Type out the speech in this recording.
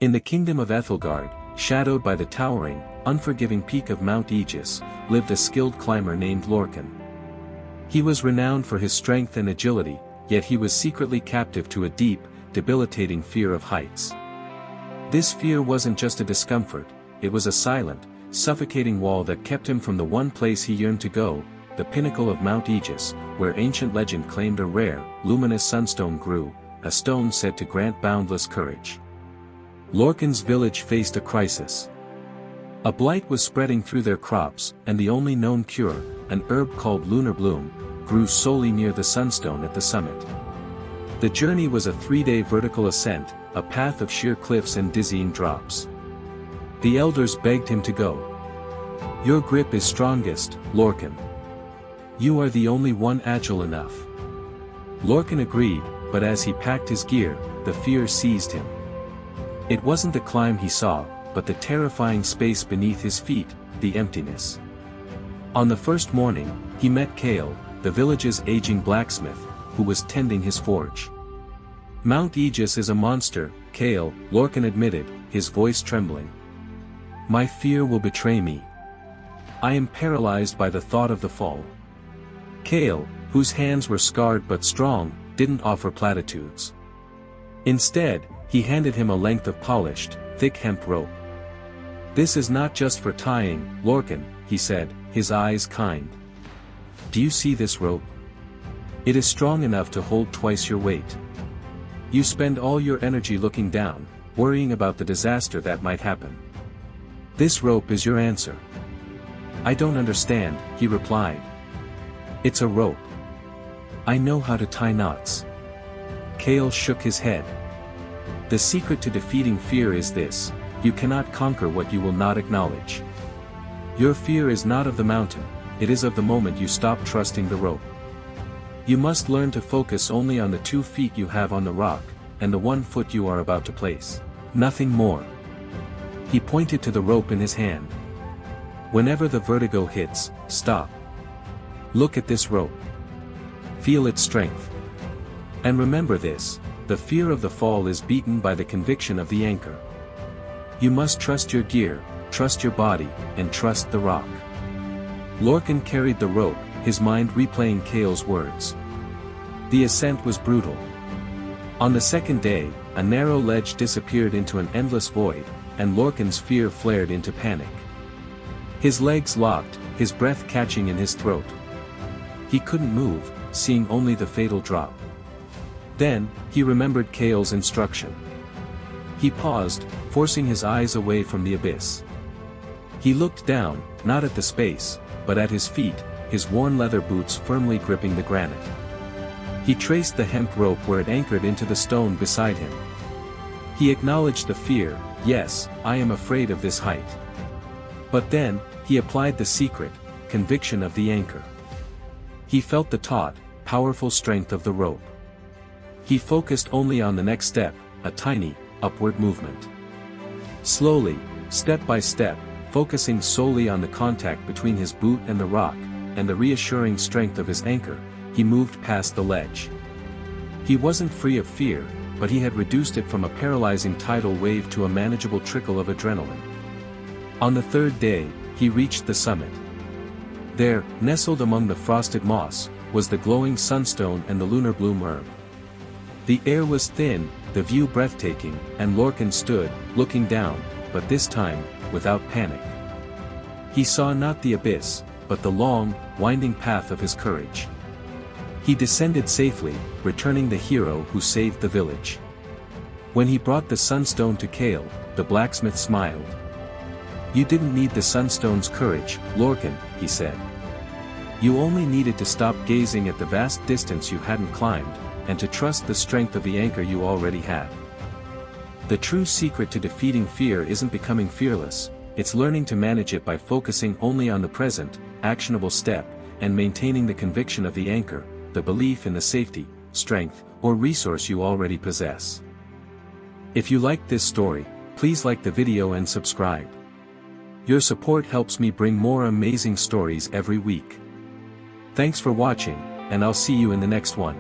In the kingdom of Ethelgard, shadowed by the towering, unforgiving peak of Mount Aegis, lived a skilled climber named Lorcan. He was renowned for his strength and agility, yet he was secretly captive to a deep, debilitating fear of heights. This fear wasn't just a discomfort, it was a silent, suffocating wall that kept him from the one place he yearned to go, the pinnacle of Mount Aegis, where ancient legend claimed a rare, luminous sunstone grew, a stone said to grant boundless courage. Lorcan's village faced a crisis. A blight was spreading through their crops, and the only known cure, an herb called lunar bloom, grew solely near the sunstone at the summit. The journey was a 3-day vertical ascent, a path of sheer cliffs and dizzying drops. The elders begged him to go. "Your grip is strongest, Lorcan. You are the only one agile enough." Lorcan agreed, but as he packed his gear, the fear seized him. It wasn't the climb he saw, but the terrifying space beneath his feet, the emptiness. On the first morning, he met Kale, the village's aging blacksmith, who was tending his forge. "Mount Aegis is a monster, Kale," Lorcan admitted, his voice trembling. "My fear will betray me. I am paralyzed by the thought of the fall." Kale, whose hands were scarred but strong, didn't offer platitudes. Instead, he handed him a length of polished, thick hemp rope. "This is not just for tying, Lorcan," he said, his eyes kind. "Do you see this rope? It is strong enough to hold twice your weight. You spend all your energy looking down, worrying about the disaster that might happen. This rope is your answer." "I don't understand," he replied. "It's a rope. I know how to tie knots." Kale shook his head. "The secret to defeating fear is this: you cannot conquer what you will not acknowledge. Your fear is not of the mountain, it is of the moment you stop trusting the rope. You must learn to focus only on the 2 feet you have on the rock, and the 1 foot you are about to place. Nothing more." He pointed to the rope in his hand. "Whenever the vertigo hits, stop. Look at this rope. Feel its strength. And remember this: the fear of the fall is beaten by the conviction of the anchor. You must trust your gear, trust your body, and trust the rock." Lorcan carried the rope, his mind replaying Kale's words. The ascent was brutal. On the second day, a narrow ledge disappeared into an endless void, and Lorcan's fear flared into panic. His legs locked, his breath catching in his throat. He couldn't move, seeing only the fatal drop. Then, he remembered Kale's instruction. He paused, forcing his eyes away from the abyss. He looked down, not at the space, but at his feet, his worn leather boots firmly gripping the granite. He traced the hemp rope where it anchored into the stone beside him. He acknowledged the fear: "Yes, I am afraid of this height." But then, he applied the secret, conviction of the anchor. He felt the taut, powerful strength of the rope. He focused only on the next step, a tiny, upward movement. Slowly, step by step, focusing solely on the contact between his boot and the rock, and the reassuring strength of his anchor, he moved past the ledge. He wasn't free of fear, but he had reduced it from a paralyzing tidal wave to a manageable trickle of adrenaline. On the 3rd day, he reached the summit. There, nestled among the frosted moss, was the glowing sunstone and the lunar bloom herb. The air was thin, the view breathtaking, and Lorcan stood, looking down, but this time, without panic. He saw not the abyss, but the long, winding path of his courage. He descended safely, returning the hero who saved the village. When he brought the sunstone to Kale, the blacksmith smiled. "You didn't need the sunstone's courage, Lorcan," he said. "You only needed to stop gazing at the vast distance you hadn't climbed, and to trust the strength of the anchor you already had. The true secret to defeating fear isn't becoming fearless, it's learning to manage it by focusing only on the present, actionable step, and maintaining the conviction of the anchor, the belief in the safety, strength, or resource you already possess." If you liked this story, please like the video and subscribe. Your support helps me bring more amazing stories every week. Thanks for watching, and I'll see you in the next one.